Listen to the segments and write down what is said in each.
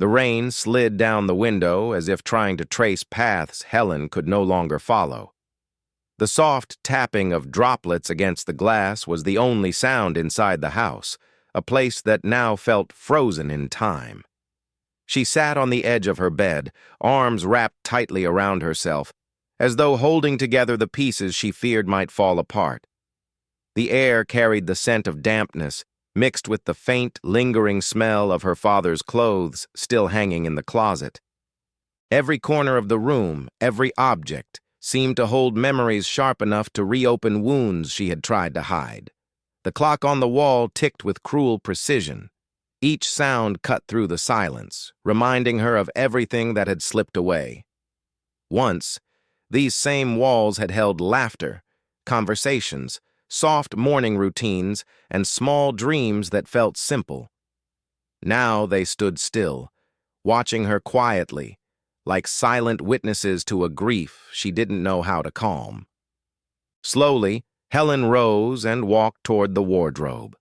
The rain slid down the window as if trying to trace paths Helen could no longer follow. The soft tapping of droplets against the glass was the only sound inside the house, a place that now felt frozen in time. She sat on the edge of her bed, arms wrapped tightly around herself, as though holding together the pieces she feared might fall apart. The air carried the scent of dampness, mixed with the faint, lingering smell of her father's clothes still hanging in the closet. Every corner of the room, every object, seemed to hold memories sharp enough to reopen wounds she had tried to hide. The clock on the wall ticked with cruel precision. Each sound cut through the silence, reminding her of everything that had slipped away. Once, these same walls had held laughter, conversations, soft morning routines, and small dreams that felt simple. Now they stood still, watching her quietly, like silent witnesses to a grief she didn't know how to calm. Slowly, Helen rose and walked toward the wardrobe.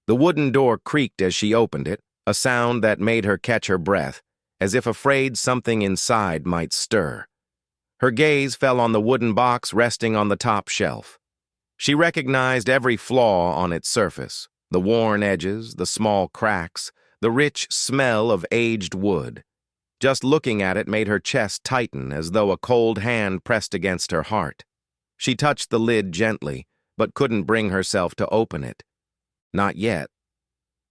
The wooden door creaked as she opened it, a sound that made her catch her breath, as if afraid something inside might stir. Her gaze fell on the wooden box resting on the top shelf. She recognized every flaw on its surface, the worn edges, the small cracks, the rich smell of aged wood. Just looking at it made her chest tighten as though a cold hand pressed against her heart. She touched the lid gently, but couldn't bring herself to open it. Not yet.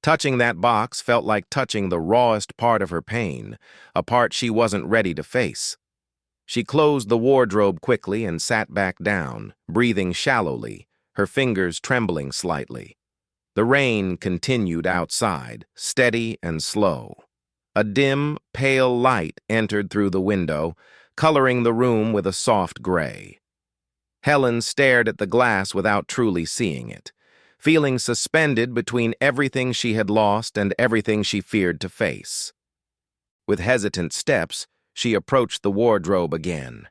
Touching that box felt like touching the rawest part of her pain, a part she wasn't ready to face. She closed the wardrobe quickly and sat back down, breathing shallowly, her fingers trembling slightly. The rain continued outside, steady and slow. A dim, pale light entered through the window, coloring the room with a soft gray. Helen stared at the glass without truly seeing it, feeling suspended between everything she had lost and everything she feared to face. With hesitant steps, she approached the wardrobe again.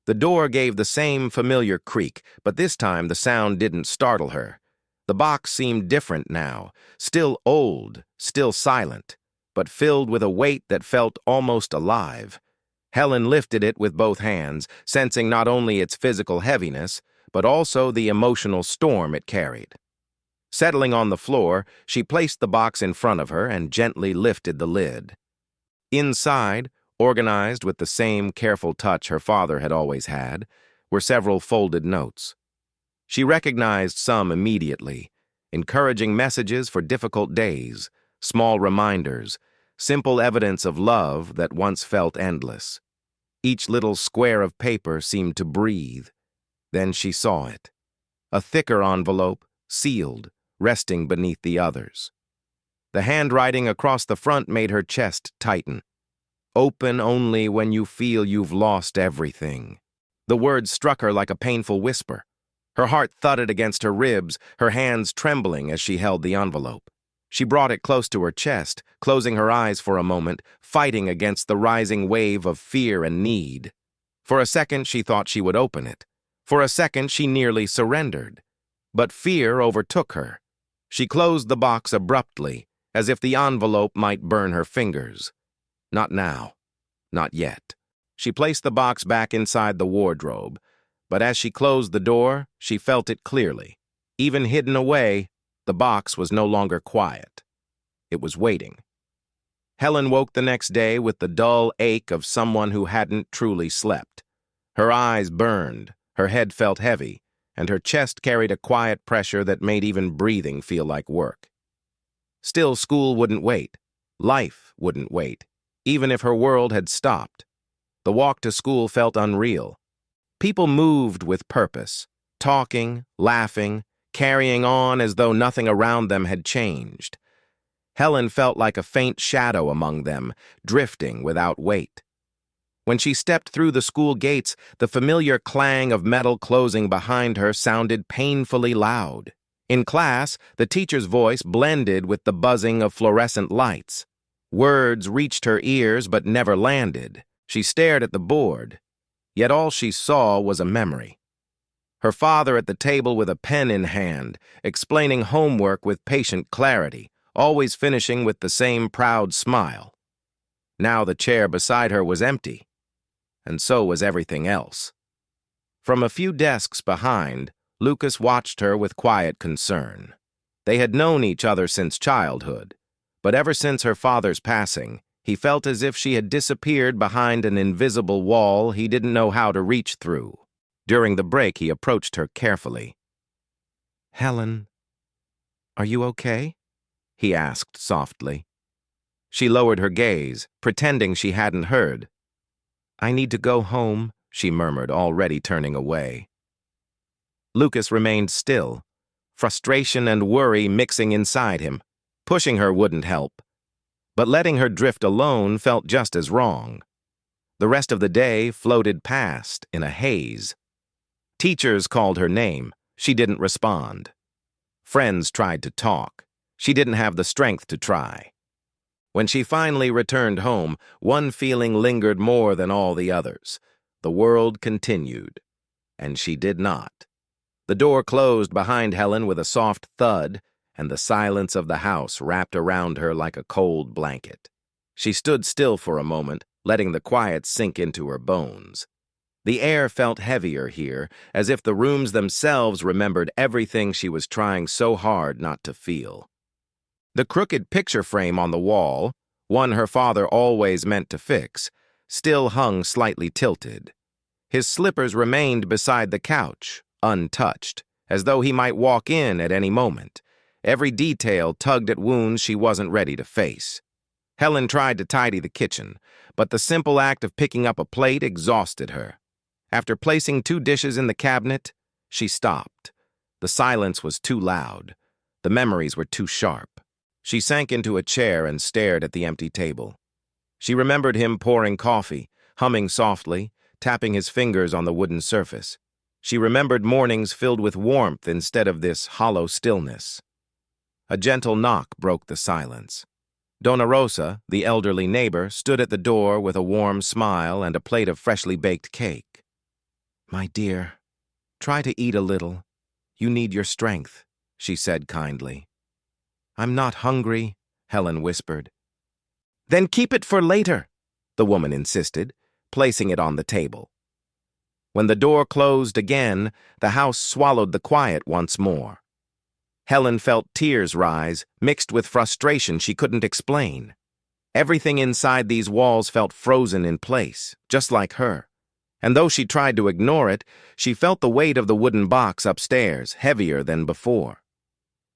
The door gave the same familiar creak, but this time the sound didn't startle her. The box seemed different now, still old, still silent, but filled with a weight that felt almost alive. Helen lifted it with both hands, sensing not only its physical heaviness, but also the emotional storm it carried. Settling on the floor, she placed the box in front of her and gently lifted the lid. Inside, organized with the same careful touch her father had always had, were several folded notes. She recognized some immediately, encouraging messages for difficult days, small reminders, simple evidence of love that once felt endless. Each little square of paper seemed to breathe. Then she saw it. A thicker envelope, sealed, resting beneath the others. The handwriting across the front made her chest tighten. Open only when you feel you've lost everything. The words struck her like a painful whisper. Her heart thudded against her ribs, her hands trembling as she held the envelope. She brought it close to her chest, closing her eyes for a moment, fighting against the rising wave of fear and need. For a second, she thought she would open it. For a second, she nearly surrendered. But fear overtook her. She closed the box abruptly, as if the envelope might burn her fingers. Not now. Not yet. She placed the box back inside the wardrobe, but as she closed the door, she felt it clearly. Even hidden away, the box was no longer quiet. It was waiting. Helen woke the next day with the dull ache of someone who hadn't truly slept. Her eyes burned, her head felt heavy, and her chest carried a quiet pressure that made even breathing feel like work. Still, school wouldn't wait. Life wouldn't wait, even if her world had stopped. The walk to school felt unreal. People moved with purpose, talking, laughing, carrying on as though nothing around them had changed. Helen felt like a faint shadow among them, drifting without weight. When she stepped through the school gates, the familiar clang of metal closing behind her sounded painfully loud. In class, the teacher's voice blended with the buzzing of fluorescent lights. Words reached her ears but never landed. She stared at the board, yet all she saw was a memory. Her father at the table with a pen in hand, explaining homework with patient clarity, always finishing with the same proud smile. Now the chair beside her was empty, and so was everything else. From a few desks behind, Lucas watched her with quiet concern. They had known each other since childhood, but ever since her father's passing, he felt as if she had disappeared behind an invisible wall he didn't know how to reach through. During the break, he approached her carefully. "Helen, are you okay?" he asked softly. She lowered her gaze, pretending she hadn't heard. "I need to go home," she murmured, already turning away. Lucas remained still, frustration and worry mixing inside him. Pushing her wouldn't help, but letting her drift alone felt just as wrong. The rest of the day floated past in a haze. Teachers called her name. She didn't respond. Friends tried to talk. She didn't have the strength to try. When she finally returned home, one feeling lingered more than all the others. The world continued, and she did not. The door closed behind Helen with a soft thud, and the silence of the house wrapped around her like a cold blanket. She stood still for a moment, letting the quiet sink into her bones. The air felt heavier here, as if the rooms themselves remembered everything she was trying so hard not to feel. The crooked picture frame on the wall, one her father always meant to fix, still hung slightly tilted. His slippers remained beside the couch, untouched, as though he might walk in at any moment. Every detail tugged at wounds she wasn't ready to face. Helen tried to tidy the kitchen, but the simple act of picking up a plate exhausted her. After placing 2 dishes in the cabinet, she stopped. The silence was too loud. The memories were too sharp. She sank into a chair and stared at the empty table. She remembered him pouring coffee, humming softly, tapping his fingers on the wooden surface. She remembered mornings filled with warmth instead of this hollow stillness. A gentle knock broke the silence. Donna Rosa, the elderly neighbor, stood at the door with a warm smile and a plate of freshly baked cake. "My dear, try to eat a little. You need your strength," she said kindly. "I'm not hungry," Helen whispered. "Then keep it for later," the woman insisted, placing it on the table. When the door closed again, the house swallowed the quiet once more. Helen felt tears rise, mixed with frustration she couldn't explain. Everything inside these walls felt frozen in place, just like her. And though she tried to ignore it, she felt the weight of the wooden box upstairs, heavier than before.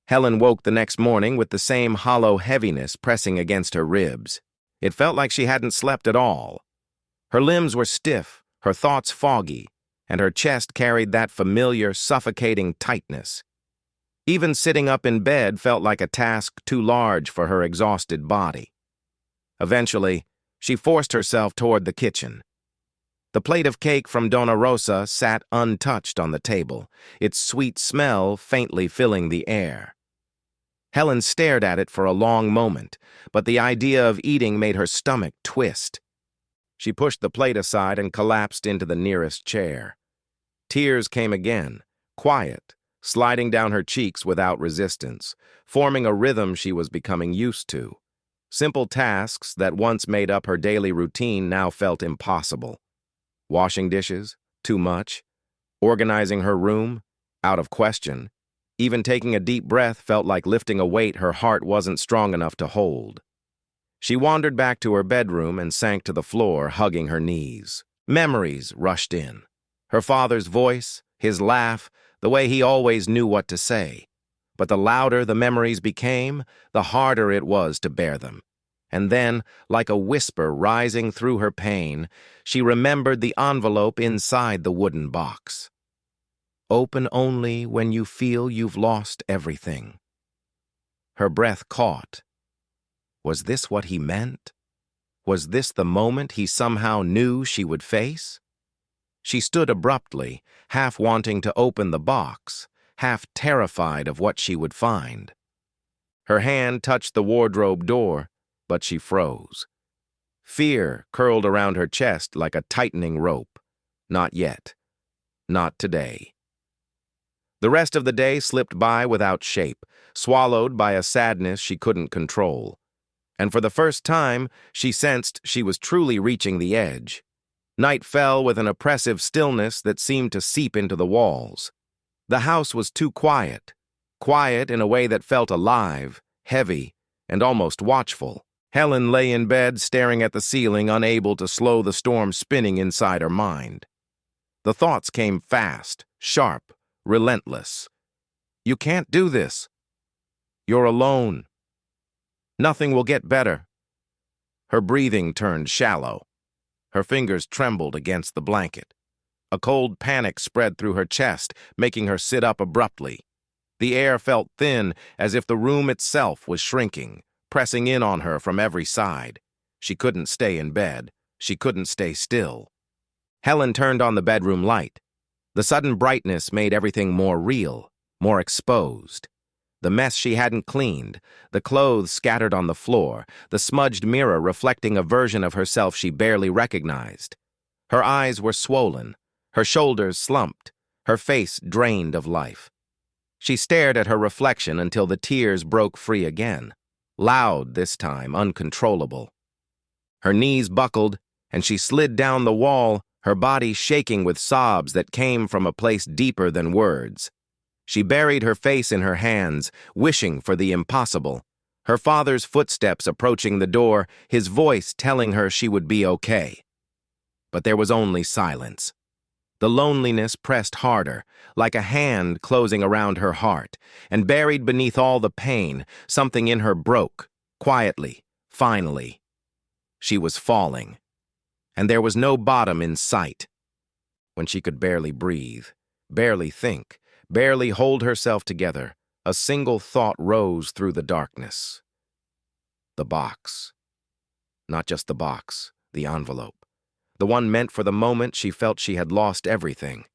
Helen woke the next morning with the same hollow heaviness pressing against her ribs. It felt like she hadn't slept at all. Her limbs were stiff, her thoughts foggy, and her chest carried that familiar, suffocating tightness. Even sitting up in bed felt like a task too large for her exhausted body. Eventually, she forced herself toward the kitchen. The plate of cake from Donna Rosa sat untouched on the table, its sweet smell faintly filling the air. Helen stared at it for a long moment, but the idea of eating made her stomach twist. She pushed the plate aside and collapsed into the nearest chair. Tears came again, quiet, sliding down her cheeks without resistance, forming a rhythm she was becoming used to. Simple tasks that once made up her daily routine now felt impossible. Washing dishes, too much. Organizing her room, out of question. Even taking a deep breath felt like lifting a weight her heart wasn't strong enough to hold. She wandered back to her bedroom and sank to the floor, hugging her knees. Memories rushed in. Her father's voice, his laugh, the way he always knew what to say. But the louder the memories became, the harder it was to bear them. And then, like a whisper rising through her pain, she remembered the envelope inside the wooden box. "Open only when you feel you've lost everything." Her breath caught. Was this what he meant? Was this the moment he somehow knew she would face? She stood abruptly, half wanting to open the box, half terrified of what she would find. Her hand touched the wardrobe door, but she froze. Fear curled around her chest like a tightening rope. Not yet. Not today. The rest of the day slipped by without shape, swallowed by a sadness she couldn't control. and for the first time, she sensed she was truly reaching the edge. Night fell with an oppressive stillness that seemed to seep into the walls. The house was too quiet, quiet in a way that felt alive, heavy, and almost watchful. Helen lay in bed, staring at the ceiling, unable to slow the storm spinning inside her mind. The thoughts came fast, sharp, relentless. You can't do this. You're alone. Nothing will get better. Her breathing turned shallow. Her fingers trembled against the blanket. A cold panic spread through her chest, making her sit up abruptly. The air felt thin, as if the room itself was shrinking, pressing in on her from every side. She couldn't stay in bed. She couldn't stay still. Helen turned on the bedroom light. The sudden brightness made everything more real, more exposed. The mess she hadn't cleaned, the clothes scattered on the floor, the smudged mirror reflecting a version of herself she barely recognized. Her eyes were swollen, her shoulders slumped, her face drained of life. She stared at her reflection until the tears broke free again, loud this time, uncontrollable. Her knees buckled, and she slid down the wall, her body shaking with sobs that came from a place deeper than words. She buried her face in her hands, wishing for the impossible. Her father's footsteps approaching the door, his voice telling her she would be okay. But there was only silence. The loneliness pressed harder, like a hand closing around her heart, and buried beneath all the pain, something in her broke, quietly, finally. She was falling, and there was no bottom in sight. When she could barely breathe, barely think, barely hold herself together, a single thought rose through the darkness. The box. Not just the box, the envelope. The one meant for the moment she felt she had lost everything.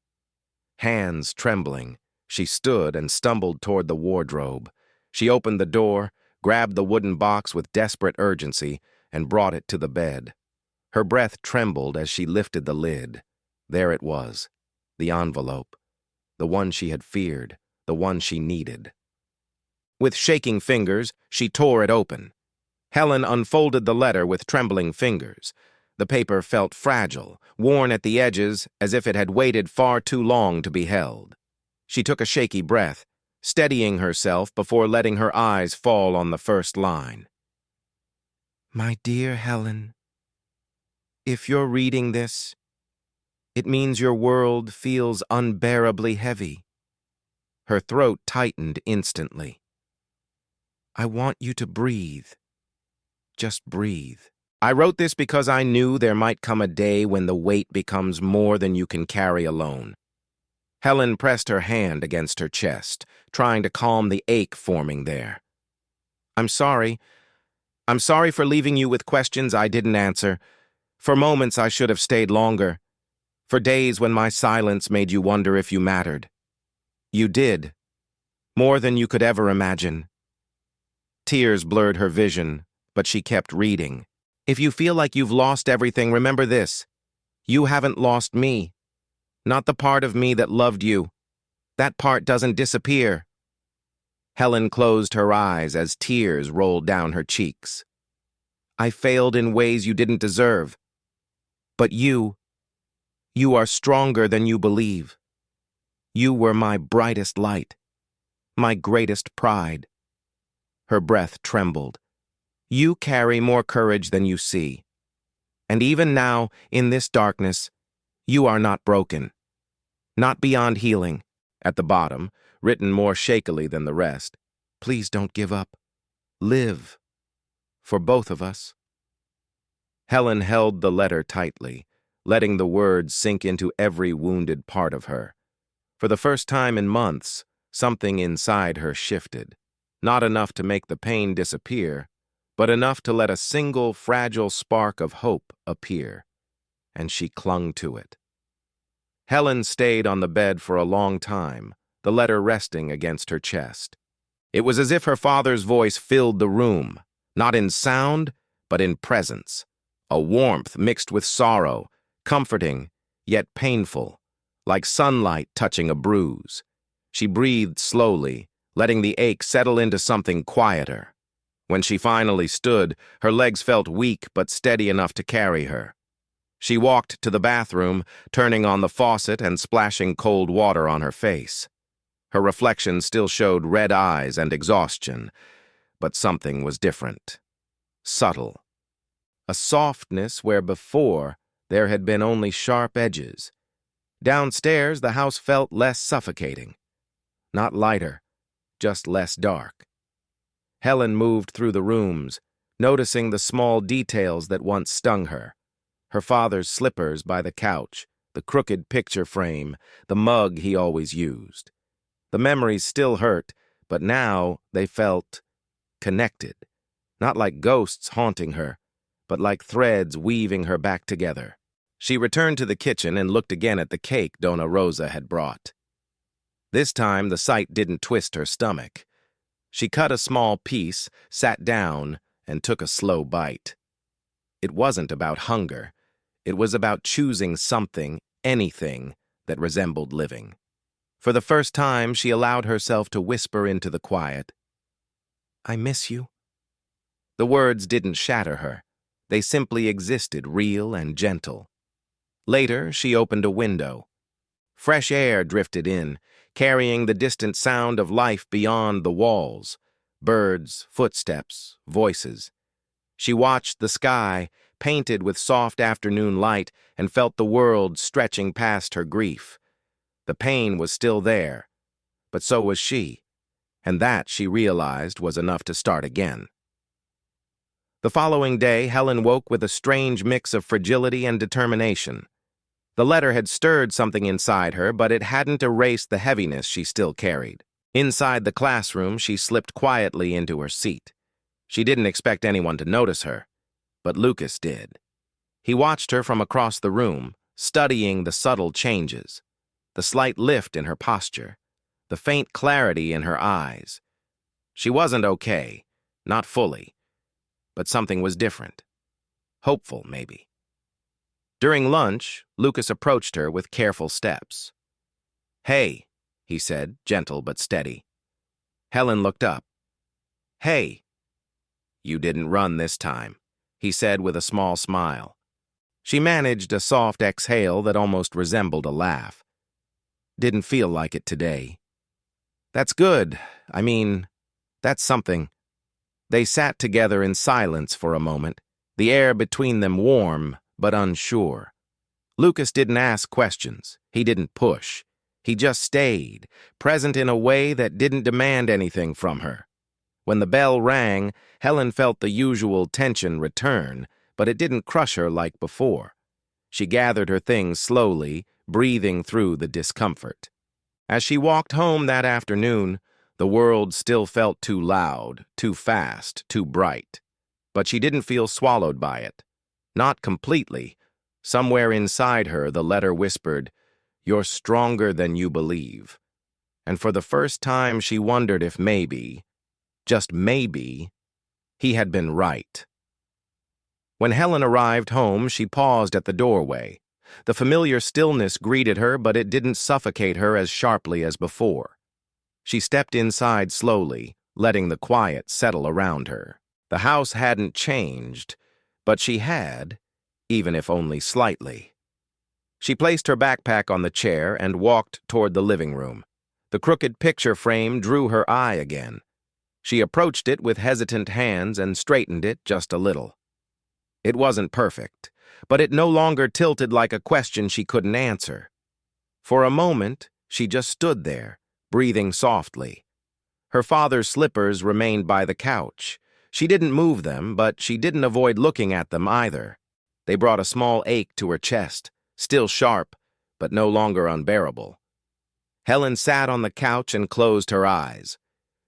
Hands trembling, she stood and stumbled toward the wardrobe. She opened the door, grabbed the wooden box with desperate urgency, and brought it to the bed. Her breath trembled as she lifted the lid. There it was, the envelope. The one she had feared, the one she needed. With shaking fingers, she tore it open. Helen unfolded the letter with trembling fingers. The paper felt fragile, worn at the edges as if it had waited far too long to be held. She took a shaky breath, steadying herself before letting her eyes fall on the first line. My dear Helen, if you're reading this, it means your world feels unbearably heavy. Her throat tightened instantly. I want you to breathe. Just breathe. I wrote this because I knew there might come a day when the weight becomes more than you can carry alone. Helen pressed her hand against her chest, trying to calm the ache forming there. I'm sorry. I'm sorry for leaving you with questions I didn't answer. For moments I should have stayed longer. For days when my silence made you wonder if you mattered. You did. More than you could ever imagine. Tears blurred her vision, but she kept reading. If you feel like you've lost everything, remember this. You haven't lost me. Not the part of me that loved you. That part doesn't disappear. Helen closed her eyes as tears rolled down her cheeks. I failed in ways you didn't deserve. But you are stronger than you believe. You were my brightest light, my greatest pride. Her breath trembled. You carry more courage than you see. And even now, in this darkness, you are not broken. Not beyond healing. At the bottom, written more shakily than the rest, please don't give up. Live. For both of us. Helen held the letter tightly, letting the words sink into every wounded part of her. For the first time in months, something inside her shifted. Not enough to make the pain disappear, but enough to let a single fragile spark of hope appear, and she clung to it. Helen stayed on the bed for a long time, the letter resting against her chest. It was as if her father's voice filled the room, not in sound, but in presence, a warmth mixed with sorrow, comforting, yet painful, like sunlight touching a bruise. She breathed slowly, letting the ache settle into something quieter. When she finally stood, her legs felt weak but steady enough to carry her. She walked to the bathroom, turning on the faucet and splashing cold water on her face. Her reflection still showed red eyes and exhaustion, but something was different. Subtle. A softness where before there had been only sharp edges. Downstairs, the house felt less suffocating. Not lighter, just less dark. Helen moved through the rooms, noticing the small details that once stung her. Her father's slippers by the couch, the crooked picture frame, the mug he always used. The memories still hurt, but now they felt connected. Not like ghosts haunting her, but like threads weaving her back together. She returned to the kitchen and looked again at the cake Donna Rosa had brought. This time, the sight didn't twist her stomach. She cut a small piece, sat down, and took a slow bite. It wasn't about hunger. It was about choosing something, anything, that resembled living. For the first time, she allowed herself to whisper into the quiet, "I miss you." The words didn't shatter her. They simply existed, real and gentle. Later, she opened a window. Fresh air drifted in, carrying the distant sound of life beyond the walls. Birds, footsteps, voices. She watched the sky, painted with soft afternoon light, and felt the world stretching past her grief. The pain was still there, but so was she, and that, she realized, was enough to start again. The following day, Helen woke with a strange mix of fragility and determination. The letter had stirred something inside her, but it hadn't erased the heaviness she still carried. Inside the classroom, she slipped quietly into her seat. She didn't expect anyone to notice her, but Lucas did. He watched her from across the room, studying the subtle changes, the slight lift in her posture, the faint clarity in her eyes. She wasn't okay, not fully, but something was different. Hopeful, maybe. During lunch, Lucas approached her with careful steps. "Hey," he said, gentle but steady. Helen looked up. "Hey." "You didn't run this time," he said with a small smile. She managed a soft exhale that almost resembled a laugh. "Didn't feel like it today." "That's good. That's something." They sat together in silence for a moment, the air between them warm but unsure. Lucas didn't ask questions. He didn't push. He just stayed, present in a way that didn't demand anything from her. When the bell rang, Helen felt the usual tension return, but it didn't crush her like before. She gathered her things slowly, breathing through the discomfort. As she walked home that afternoon, the world still felt too loud, too fast, too bright. But she didn't feel swallowed by it. Not completely. Somewhere inside her, the letter whispered, "You're stronger than you believe." And for the first time, she wondered if maybe, just maybe, he had been right. When Helen arrived home, she paused at the doorway. The familiar stillness greeted her, but it didn't suffocate her as sharply as before. She stepped inside slowly, letting the quiet settle around her. The house hadn't changed, but she had, even if only slightly. She placed her backpack on the chair and walked toward the living room. The crooked picture frame drew her eye again. She approached it with hesitant hands and straightened it just a little. It wasn't perfect, but it no longer tilted like a question she couldn't answer. For a moment, she just stood there, breathing softly. Her father's slippers remained by the couch. She didn't move them, but she didn't avoid looking at them either. They brought a small ache to her chest, still sharp, but no longer unbearable. Helen sat on the couch and closed her eyes.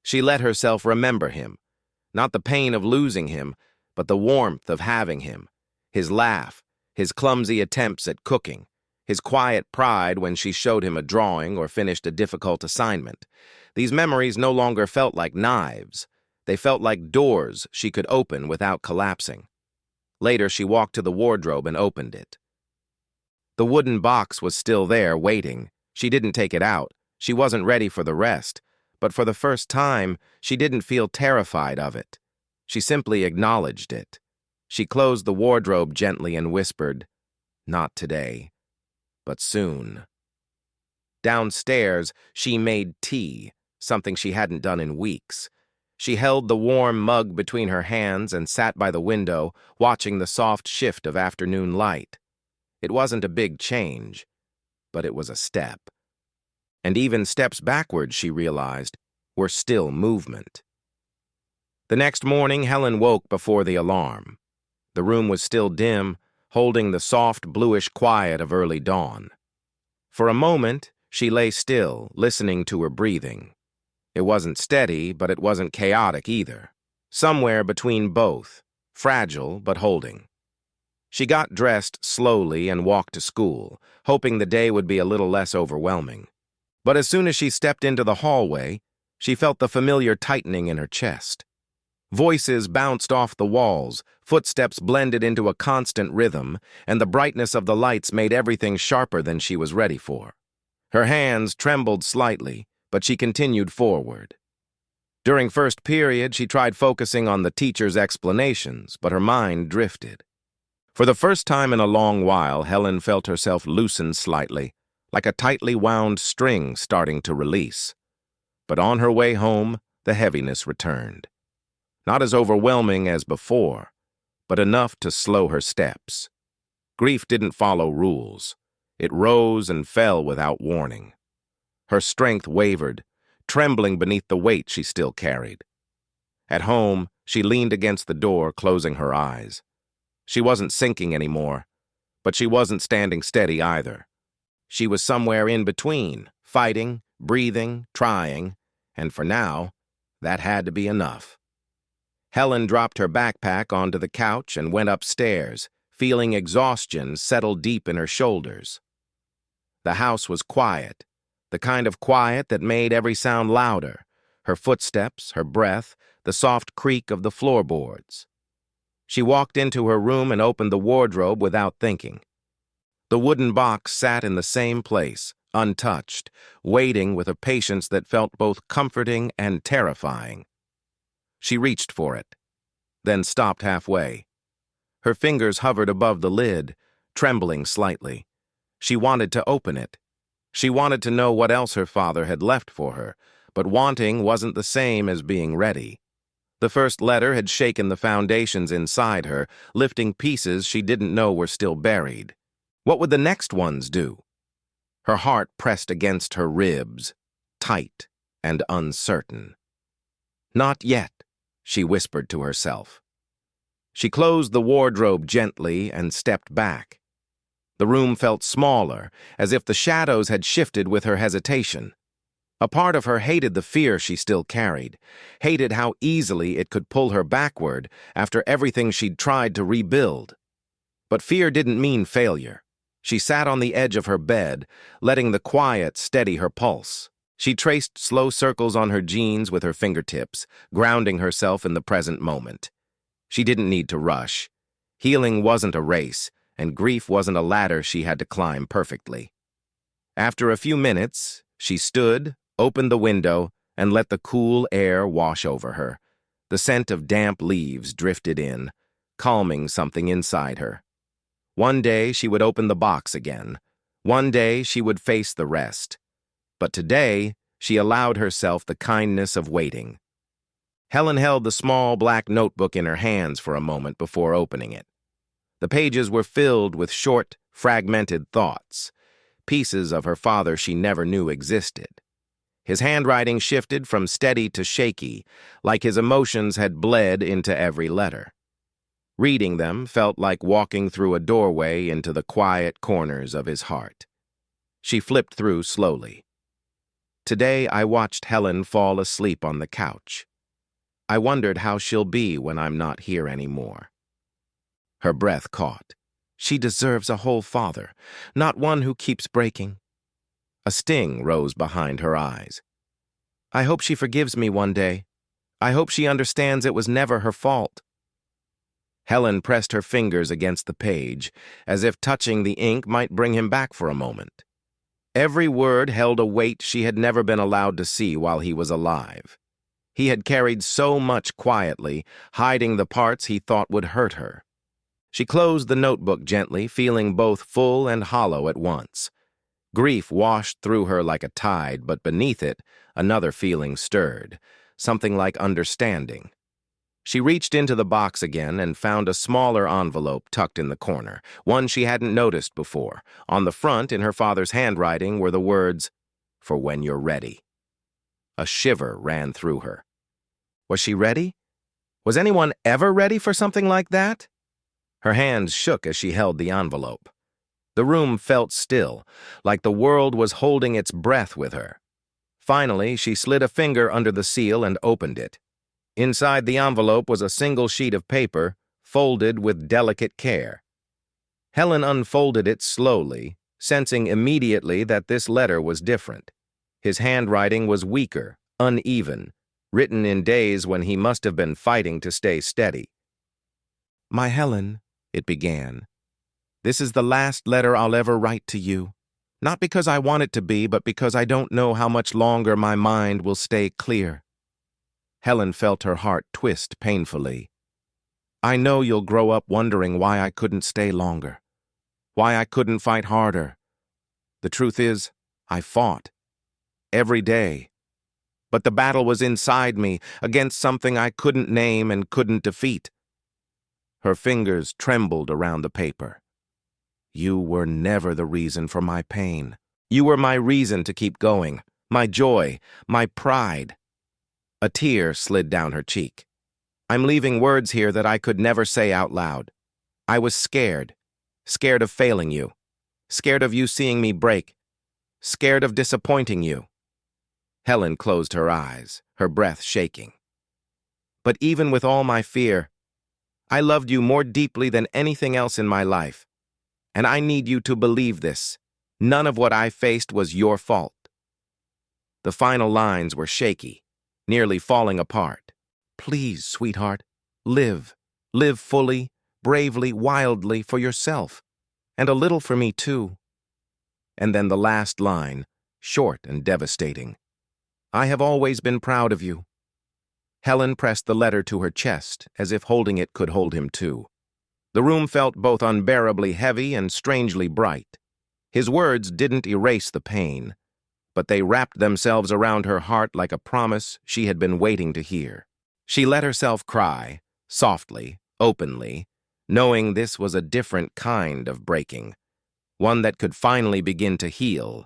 She let herself remember him. Not the pain of losing him, but the warmth of having him. His laugh, his clumsy attempts at cooking, his quiet pride when she showed him a drawing or finished a difficult assignment. These memories no longer felt like knives. They felt like doors she could open without collapsing. Later, she walked to the wardrobe and opened it. The wooden box was still there, waiting. She didn't take it out. She wasn't ready for the rest. But for the first time, she didn't feel terrified of it. She simply acknowledged it. She closed the wardrobe gently and whispered, "Not today, but soon." Downstairs, she made tea, something she hadn't done in weeks. She held the warm mug between her hands and sat by the window, watching the soft shift of afternoon light. It wasn't a big change, but it was a step. And even steps backwards, she realized, were still movement. The next morning, Helen woke before the alarm. The room was still dim, holding the soft, bluish quiet of early dawn. For a moment, she lay still, listening to her breathing. It wasn't steady, but it wasn't chaotic either. Somewhere between both, fragile but holding. She got dressed slowly and walked to school, hoping the day would be a little less overwhelming. But as soon as she stepped into the hallway, she felt the familiar tightening in her chest. Voices bounced off the walls, footsteps blended into a constant rhythm, and the brightness of the lights made everything sharper than she was ready for. Her hands trembled slightly, but she continued forward. During first period, she tried focusing on the teacher's explanations, but her mind drifted. For the first time in a long while, Helen felt herself loosen slightly, like a tightly wound string starting to release. But on her way home, the heaviness returned. Not as overwhelming as before, but enough to slow her steps. Grief didn't follow rules. It rose and fell without warning. Her strength wavered, trembling beneath the weight she still carried. At home, she leaned against the door, closing her eyes. She wasn't sinking anymore, but she wasn't standing steady either. She was somewhere in between, fighting, breathing, trying, and for now, that had to be enough. Helen dropped her backpack onto the couch and went upstairs, feeling exhaustion settle deep in her shoulders. The house was quiet, the kind of quiet that made every sound louder, her footsteps, her breath, the soft creak of the floorboards. She walked into her room and opened the wardrobe without thinking. The wooden box sat in the same place, untouched, waiting with a patience that felt both comforting and terrifying. She reached for it, then stopped halfway. Her fingers hovered above the lid, trembling slightly. She wanted to open it. She wanted to know what else her father had left for her, but wanting wasn't the same as being ready. The first letter had shaken the foundations inside her, lifting pieces she didn't know were still buried. What would the next ones do? Her heart pressed against her ribs, tight and uncertain. "Not yet," she whispered to herself. She closed the wardrobe gently and stepped back. The room felt smaller, as if the shadows had shifted with her hesitation. A part of her hated the fear she still carried, hated how easily it could pull her backward after everything she'd tried to rebuild. But fear didn't mean failure. She sat on the edge of her bed, letting the quiet steady her pulse. She traced slow circles on her jeans with her fingertips, grounding herself in the present moment. She didn't need to rush. Healing wasn't a race, and grief wasn't a ladder she had to climb perfectly. After a few minutes, she stood, opened the window, and let the cool air wash over her. The scent of damp leaves drifted in, calming something inside her. One day she would open the box again. One day she would face the rest. But today, she allowed herself the kindness of waiting. Helen held the small black notebook in her hands for a moment before opening it. The pages were filled with short, fragmented thoughts, pieces of her father she never knew existed. His handwriting shifted from steady to shaky, like his emotions had bled into every letter. Reading them felt like walking through a doorway into the quiet corners of his heart. She flipped through slowly. Today I watched Helen fall asleep on the couch. I wondered how she'll be when I'm not here anymore. Her breath caught. She deserves a whole father, not one who keeps breaking. A sting rose behind her eyes. I hope she forgives me one day. I hope she understands it was never her fault. Helen pressed her fingers against the page, as if touching the ink might bring him back for a moment. Every word held a weight she had never been allowed to see while he was alive. He had carried so much quietly, hiding the parts he thought would hurt her. She closed the notebook gently, feeling both full and hollow at once. Grief washed through her like a tide, but beneath it, another feeling stirred, something like understanding. She reached into the box again and found a smaller envelope tucked in the corner, one she hadn't noticed before. On the front, in her father's handwriting, were the words, "For when you're ready." A shiver ran through her. Was she ready? Was anyone ever ready for something like that? Her hands shook as she held the envelope. The room felt still, like the world was holding its breath with her. Finally, she slid a finger under the seal and opened it. Inside the envelope was a single sheet of paper, folded with delicate care. Helen unfolded it slowly, sensing immediately that this letter was different. His handwriting was weaker, uneven, written in days when he must have been fighting to stay steady. "My Helen," it began, "this is the last letter I'll ever write to you. Not because I want it to be, but because I don't know how much longer my mind will stay clear." Helen felt her heart twist painfully. "I know you'll grow up wondering why I couldn't stay longer, why I couldn't fight harder. The truth is, I fought. Every day. But the battle was inside me, against something I couldn't name and couldn't defeat." Her fingers trembled around the paper. "You were never the reason for my pain. You were my reason to keep going, my joy, my pride." A tear slid down her cheek. "I'm leaving words here that I could never say out loud. I was scared. Scared of failing you. Scared of you seeing me break. Scared of disappointing you." Helen closed her eyes, her breath shaking. "But even with all my fear, I loved you more deeply than anything else in my life. And I need you to believe this. None of what I faced was your fault." The final lines were shaky, nearly falling apart. "Please, sweetheart, live. Live fully, bravely, wildly for yourself. And a little for me, too." And then the last line, short and devastating. "I have always been proud of you." Helen pressed the letter to her chest, as if holding it could hold him too. The room felt both unbearably heavy and strangely bright. His words didn't erase the pain, but they wrapped themselves around her heart like a promise she had been waiting to hear. She let herself cry, softly, openly, knowing this was a different kind of breaking, one that could finally begin to heal,